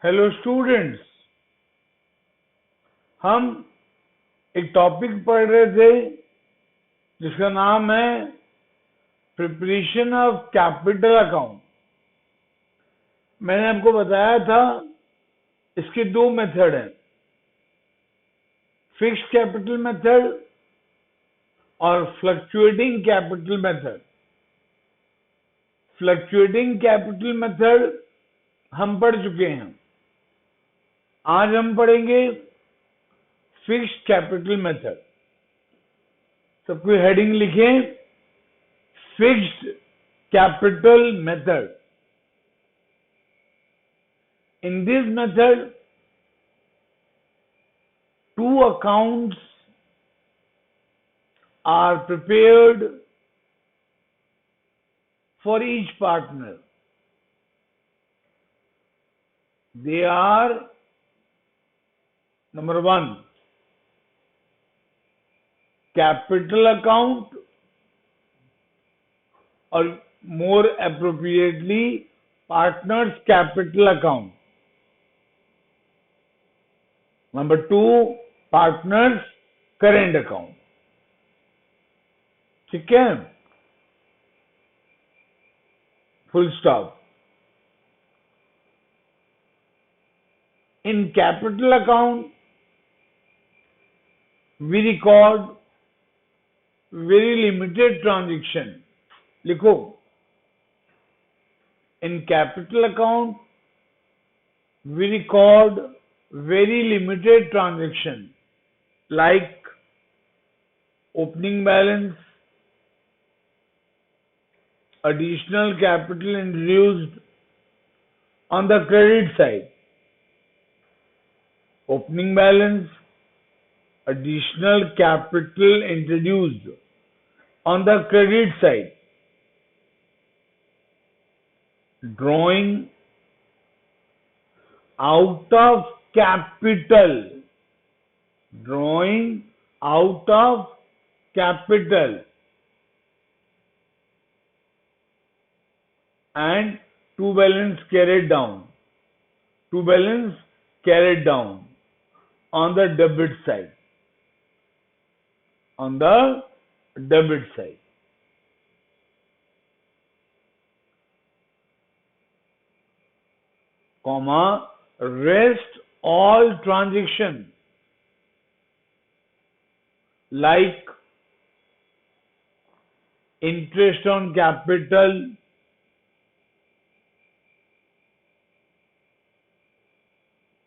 Hello students, हम एक topic पढ़ रहे थे जिसका नाम है प्रिपरेशन ऑफ कैपिटल अकाउंट। मैंने आपको बताया था इसके दो मेथड हैं, फिक्स्ड कैपिटल मेथड और fluctuating capital method. Fluctuating capital method हम पढ़ चुके हैं। आज हम पढ़ेंगे फिक्स्ड कैपिटल मेथड। सब कोई हेडिंग लिखें, fixed capital method. In this method, two accounts are prepared for each partner. They are, number one, capital account, or more appropriately, partners capital account. Number two, partners current account. ठीक है, full stop. In capital account, we record very limited transaction. लिखो, in capital account, we record very limited transaction like opening balance, additional capital introduced on the credit side. Opening balance, additional capital introduced on the credit side. Drawing out of capital. Drawing out of capital. And to balance carried down. To balance carried down on the debit side. On the debit side. Comma, rest all transaction like interest on capital,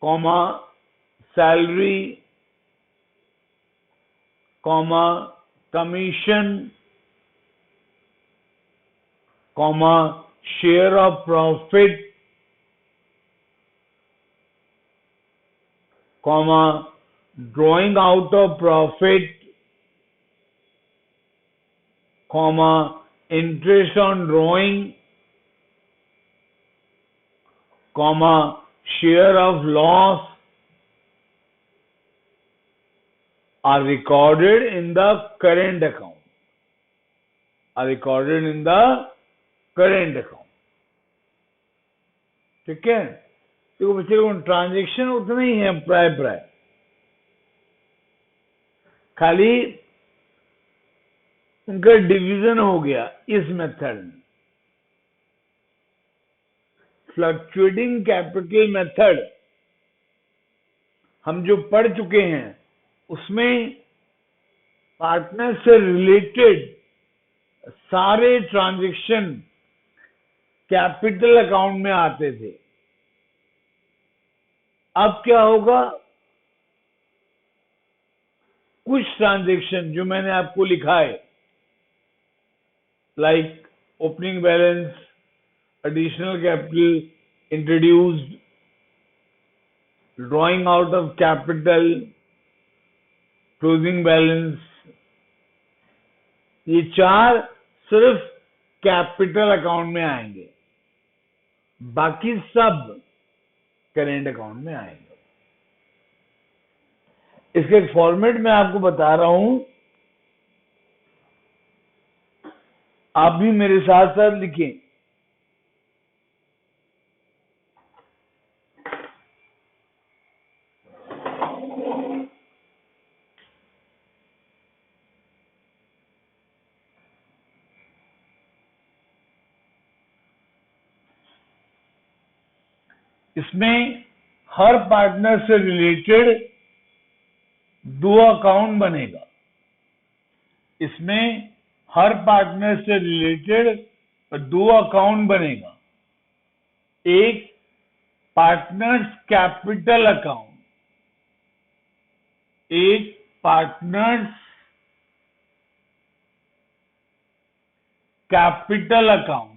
comma, salary, comma, commission, comma, share of profit, comma, drawing out of profit, comma, interest on drawing, comma, share of loss are recorded in the current account. Are recorded in the current account. ठीक है, देखो बच्चे transaction उतने ही है प्राय खाली उनका division हो गया इस मेथड में। फ्लक्चुएटिंग कैपिटल मेथड हम जो पढ़ चुके हैं उसमें पार्टनर से रिलेटेड सारे ट्रांजैक्शन कैपिटल अकाउंट में आते थे। अब क्या होगा, कुछ ट्रांजैक्शन जो मैंने आपको लिखा है like opening balance, additional capital introduced, drawing out of capital, closing balance, ये चार सिर्फ कैपिटल अकाउंट में आएंगे, बाकी सब करेंट अकाउंट में आएंगे। इसके एक फॉर्मेट में आपको बता रहा हूं, आप भी मेरे साथ साथ लिखें। इसमें हर पार्टनर से रिलेटेड 2 अकाउंट बनेगा। इसमें हर पार्टनर से रिलेटेड 2 अकाउंट बनेगा। एक पार्टनर्स कैपिटल अकाउंट, एक पार्टनर्स कैपिटल अकाउंट।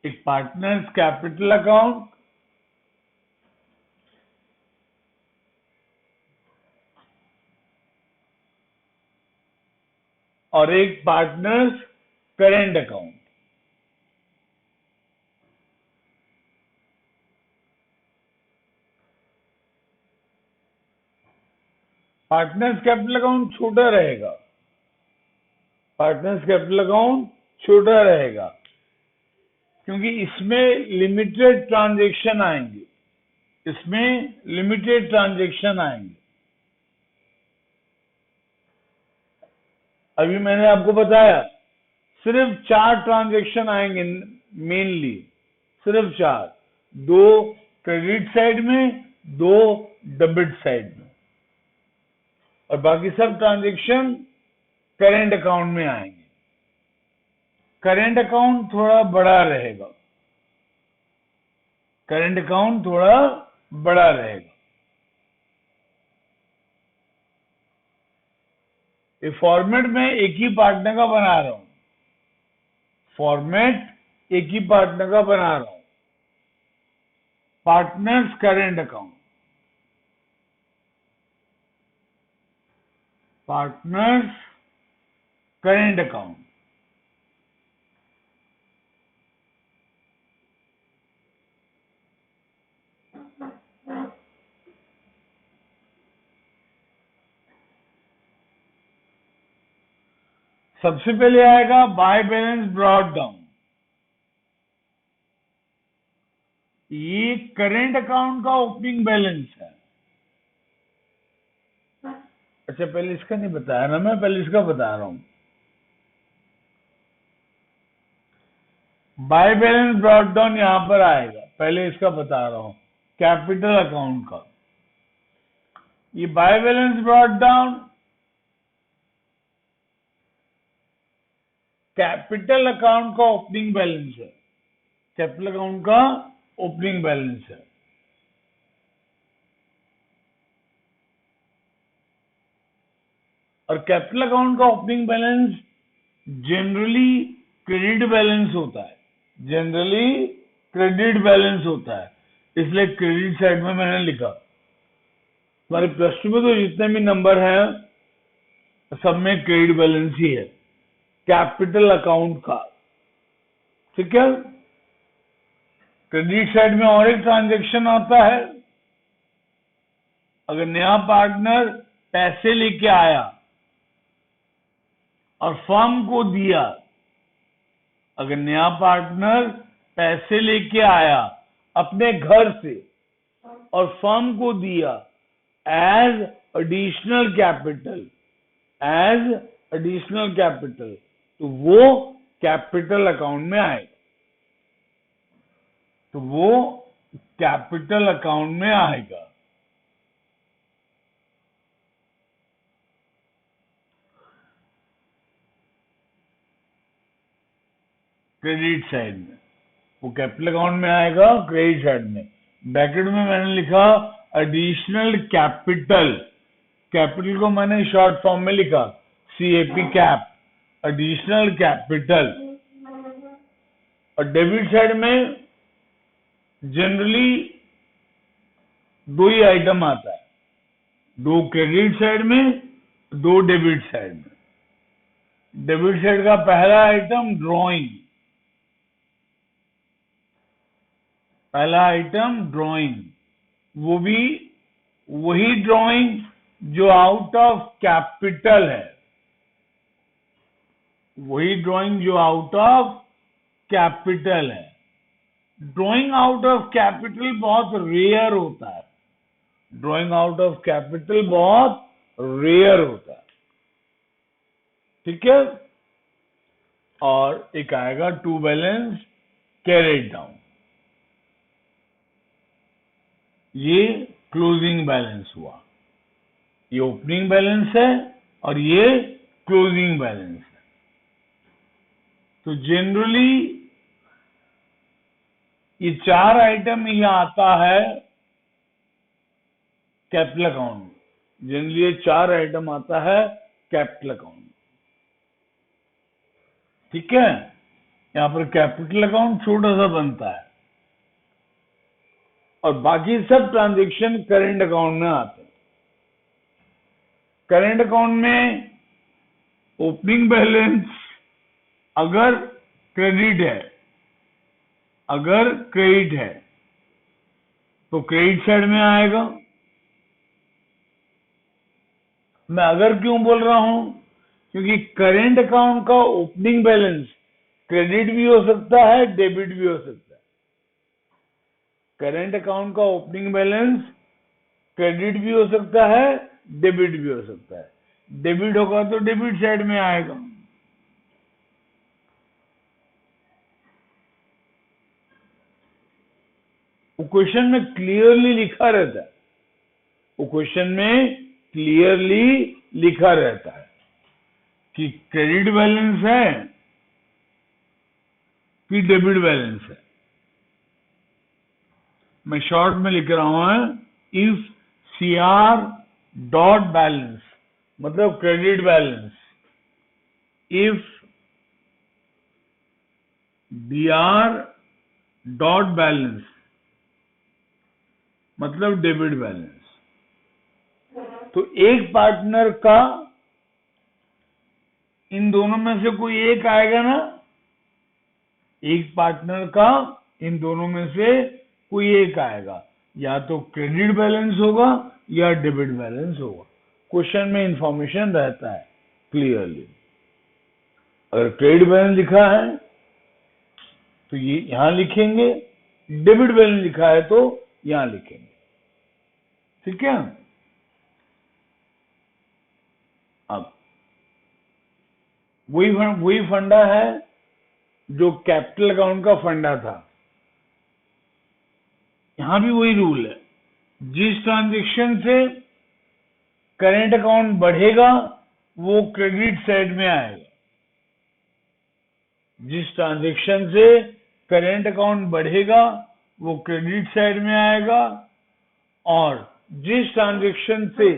एक पार्टनर्स कैपिटल अकाउंट और एक partners current account. Partners capital account छोटा रहेगा। पार्टनर्स कैपिटल अकाउंट छोटा रहेगा क्योंकि इसमें लिमिटेड ट्रांजैक्शन आएंगे। इसमें लिमिटेड ट्रांजैक्शन आएंगे। अभी मैंने आपको बताया सिर्फ 4 ट्रांजैक्शन आएंगे मेनली, सिर्फ 4। 2 क्रेडिट साइड में, 2 डेबिट साइड में, और बाकी सब ट्रांजैक्शन करेंट अकाउंट में आएंगे। करेंट अकाउंट थोड़ा बड़ा रहेगा। करेंट अकाउंट थोड़ा बड़ा रहेगा। ये फॉर्मेट में एक ही पार्टनर का बना रहा हूं। फॉर्मेट एक ही पार्टनर का बना रहा हूं। Partners current account, partners current account. सबसे पहले आएगा बाय बैलेंस ब्रॉट डाउन। ये करेंट अकाउंट का ओपनिंग बैलेंस है। अच्छा, पहले इसका नहीं बताया ना, मैं पहले इसका बता रहा हूं। बाय बैलेंस ब्रॉट डाउन यहां पर आएगा। पहले इसका बता रहा हूं, कैपिटल अकाउंट का। ये by balance brought down capital account का ओपनिंग बैलेंस है। कैपिटल अकाउंट का ओपनिंग बैलेंस है। और कैपिटल अकाउंट का opening balance generally credit balance होता है। जनरली क्रेडिट बैलेंस होता है, इसलिए क्रेडिट साइड में मैंने लिखा। हमारे प्लस टू में तो जितने भी नंबर हैं सब में क्रेडिट बैलेंस ही है कैपिटल अकाउंट का। ठीक है। क्रेडिट साइड में और एक ट्रांजैक्शन आता है। अगर नया पार्टनर पैसे लेके आया और फर्म को दिया, अगर नया पार्टनर पैसे लेके आया अपने घर से और फर्म को दिया as additional capital, as additional capital, तो वो कैपिटल अकाउंट में आएगा। तो वो कैपिटल अकाउंट में आएगा। क्रेडिट साइड में वो कैपिटल अकाउंट में आएगा। क्रेडिट साइड में ब्रैकेट में मैंने लिखा एडिशनल कैपिटल। कैपिटल को मैंने शॉर्ट फॉर्म में लिखा CAP, कैप, एडिशनल कैपिटल। और डेबिट साइड में जनरली 2 ही आइटम आता है, 2 क्रेडिट साइड में, 2 डेबिट साइड में। डेबिट साइड का पहला आइटम ड्रॉइंग, पहला आइटम ड्रॉइंग, वो भी वही ड्रॉइंग जो आउट ऑफ कैपिटल है, वही ड्रॉइंग जो आउट ऑफ कैपिटल है। ड्रॉइंग आउट ऑफ कैपिटल बहुत रेयर होता है। ड्रॉइंग आउट ऑफ कैपिटल बहुत रेयर होता है। ठीक है। और एक आएगा टू बैलेंस कैरिड डाउन। ये क्लोजिंग बैलेंस हुआ, ये ओपनिंग बैलेंस है और ये क्लोजिंग बैलेंस है। तो जनरली ये चार आइटम ही आता है कैपिटल अकाउंट में। जनरली ये चार आइटम आता है कैपिटल अकाउंट में, ठीक है। यहां पर कैपिटल अकाउंट छोटा सा बनता है और बाकी सब ट्रांजैक्शन करेंट अकाउंट में आते हैं। करेंट अकाउंट में ओपनिंग बैलेंस अगर क्रेडिट है, अगर क्रेडिट है तो क्रेडिट साइड में आएगा। मैं अगर क्यों बोल रहा हूं, क्योंकि करेंट अकाउंट का ओपनिंग बैलेंस क्रेडिट भी हो सकता है, डेबिट भी हो सकता है। करेंट अकाउंट का ओपनिंग बैलेंस क्रेडिट भी हो सकता है, डेबिट भी हो सकता है। डेबिट होगा तो डेबिट साइड में आएगा। वो क्वेश्चन में क्लियरली लिखा रहता है, वो क्वेश्चन में क्लियरली लिखा रहता है कि क्रेडिट बैलेंस है कि डेबिट बैलेंस है। मैं शॉर्ट में लिख रहा हूं, इफ सीआर डॉट बैलेंस मतलब credit balance, if BR dot balance मतलब डेबिट बैलेंस। तो एक पार्टनर का इन दोनों में से कोई एक आएगा ना, एक पार्टनर का इन दोनों में से कोई एक आएगा, या तो क्रेडिट बैलेंस होगा या डेबिट बैलेंस होगा। क्वेश्चन में इंफॉर्मेशन रहता है क्लियरली। अगर क्रेडिट बैलेंस लिखा है तो ये यहां लिखेंगे, डेबिट बैलेंस लिखा है तो यहां लिखेंगे, ठीक है। अब वही फंडा है जो कैपिटल अकाउंट का फंडा था। यहां भी वही रूल है, जिस ट्रांजैक्शन से करेंट अकाउंट बढ़ेगा वो क्रेडिट साइड में आएगा। जिस ट्रांजैक्शन से करेंट अकाउंट बढ़ेगा वो क्रेडिट साइड में आएगा, और जिस ट्रांजैक्शन से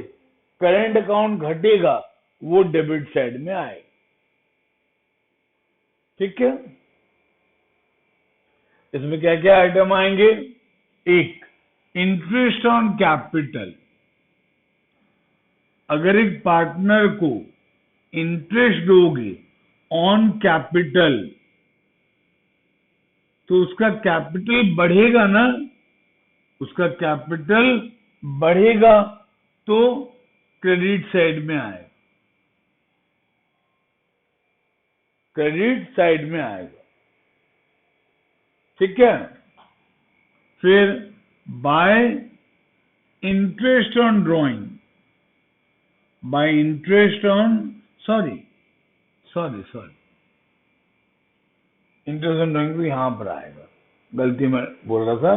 करेंट अकाउंट घटेगा वो डेबिट साइड में आएगा, ठीक है। इसमें क्या क्या आइटम आएंगे? एक, इंटरेस्ट ऑन कैपिटल। अगर एक पार्टनर को इंटरेस्ट दोगे ऑन कैपिटल तो उसका कैपिटल बढ़ेगा ना, उसका कैपिटल बढ़ेगा तो क्रेडिट साइड में आएगा, क्रेडिट साइड में आएगा, ठीक है। फिर bye interest on drawing, bye interest on sorry interest on drawing तो यहां पर आएगा, गलती में बोल रहा था।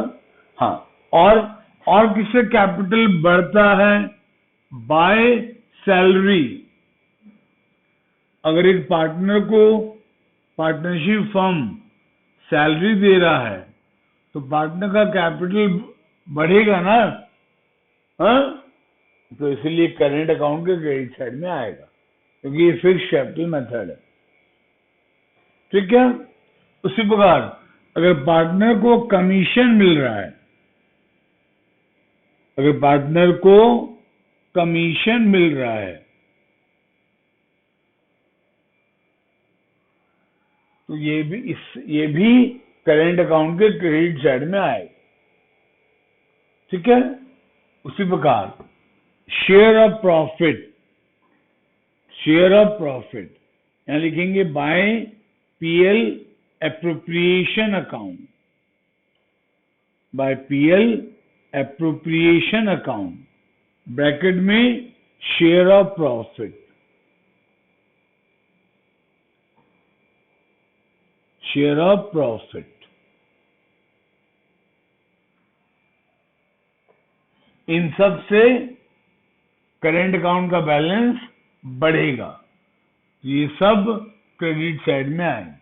हाँ, और किससे कैपिटल बढ़ता है? By salary. अगर एक पार्टनर को पार्टनरशिप फर्म सैलरी दे रहा है तो पार्टनर का कैपिटल बढ़ेगा ना, हाँ? तो इसलिए करेंट अकाउंट के क्रेडिट साइड में आएगा, क्योंकि ये फिक्स कैपिटल मेथड है, ठीक है। उसी प्रकार अगर पार्टनर को कमीशन मिल रहा है, अगर पार्टनर को कमीशन मिल रहा है तो ये भी करेंट अकाउंट के क्रेडिट साइड में आएगा, ठीक है। उसी प्रकार share of profit, share of profit यहां लिखेंगे by PL appropriation account, by PL appropriation account, bracket में share of profit. Share of profit. इन सब से करेंट अकाउंट का बैलेंस बढ़ेगा। ये सब क्रेडिट साइड में आएंगे।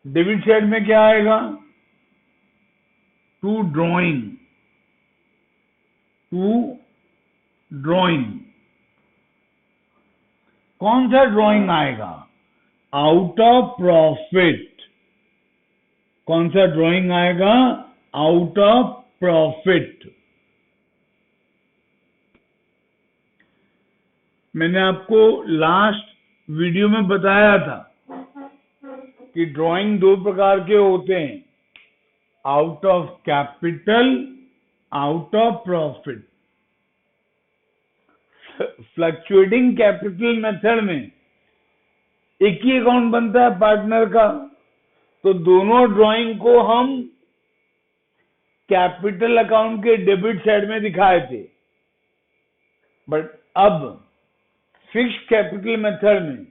डेबिट साइड में क्या आएगा? To drawing, to drawing. कौन सा ड्रॉइंग आएगा? Out of profit. कौन सा ड्रॉइंग आएगा? Out of profit. मैंने आपको लास्ट वीडियो में बताया था कि ड्राइंग दो प्रकार के होते हैं, out of capital, out of profit. Fluctuating capital method में एक ही अकाउंट बनता है पार्टनर का, तो दोनों ड्राइंग को हम कैपिटल अकाउंट के डेबिट साइड में दिखाए थे। बट अब फिक्स्ड कैपिटल मेथड में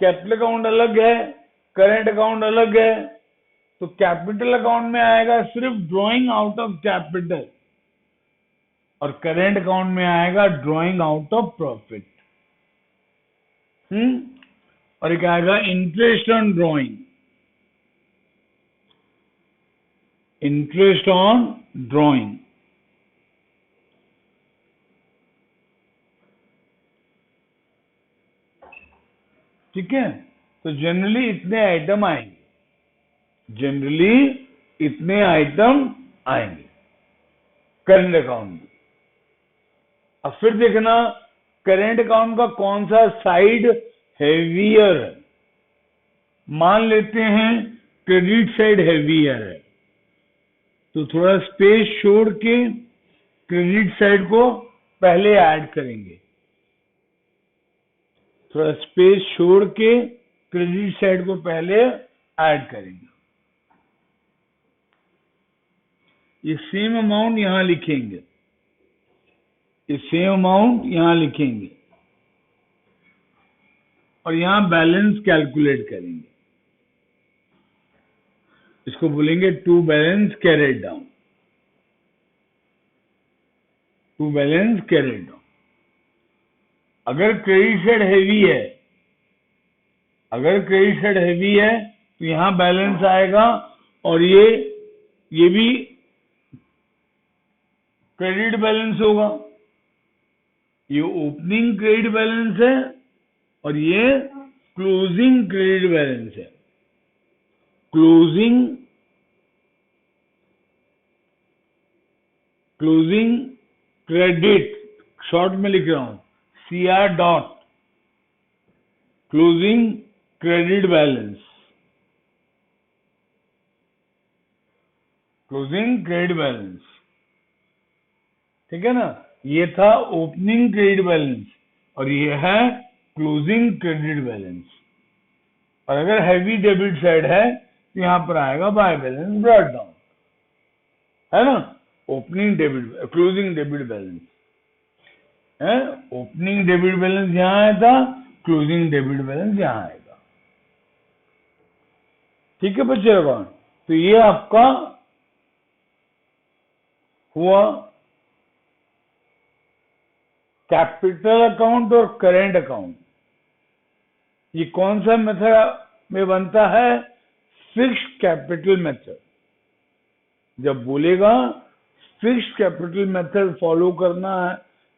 कैपिटल अकाउंट अलग है, करेंट अकाउंट अलग है, तो कैपिटल अकाउंट में आएगा सिर्फ ड्राइंग आउट ऑफ कैपिटल और करेंट अकाउंट में आएगा ड्राइंग आउट ऑफ प्रॉफिट। और एक आएगा interest on drawing, interest on drawing. ठीक है, तो जनरली इतने आइटम आएंगे, जनरली इतने आइटम आएंगे करेंट अकाउंट में। अब फिर देखना करेंट अकाउंट का कौन सा साइड हैवियर है। मान लेते हैं क्रेडिट साइड हैवियर है, तो थोड़ा स्पेस छोड़ के क्रेडिट साइड को पहले ऐड करेंगे। थोड़ा स्पेस छोड़ के क्रेडिट साइड को पहले ऐड करेंगे। ये सेम अमाउंट यहां लिखेंगे, ये सेम अमाउंट यहां लिखेंगे और यहां बैलेंस कैलकुलेट करेंगे। इसको बोलेंगे to balance carried down, to balance carried down. अगर क्रेडिट साइड हैवी है, अगर क्रेडिट साइड हैवी है तो यहां बैलेंस आएगा और ये भी क्रेडिट बैलेंस होगा। ये ओपनिंग क्रेडिट बैलेंस है और ये क्लोजिंग क्रेडिट बैलेंस है। क्लोजिंग क्रेडिट, शॉर्ट में लिख रहा हूं CR dot, closing credit balance, closing credit balance. ठीक है ना, ये था ओपनिंग क्रेडिट बैलेंस और ये है क्लोजिंग क्रेडिट बैलेंस। और अगर हैवी डेबिट साइड है तो यहां पर आएगा बाय बैलेंस ब्रॉट डाउन, है ना। Opening debit, closing debit balance है, ओपनिंग डेबिट बैलेंस यहां आया था, क्लोजिंग डेबिट बैलेंस यहां आएगा। ठीक है बच्चे लोगों, तो ये आपका हुआ कैपिटल अकाउंट और करेंट अकाउंट। ये कौन सा मेथड में बनता है? Fixed capital method. जब बोलेगा फिक्स्ड कैपिटल मेथड फॉलो करना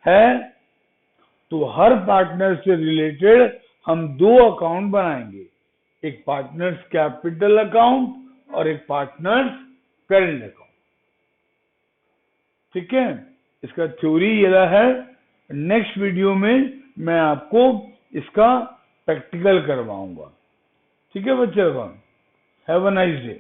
है तो हर पार्टनर से रिलेटेड हम दो अकाउंट बनाएंगे, एक पार्टनर्स कैपिटल अकाउंट और एक पार्टनर्स करेंट अकाउंट। ठीक है, इसका थ्योरी ये है। नेक्स्ट वीडियो में मैं आपको इसका प्रैक्टिकल करवाऊंगा। ठीक है बच्चे, हैव अ नाइस डे।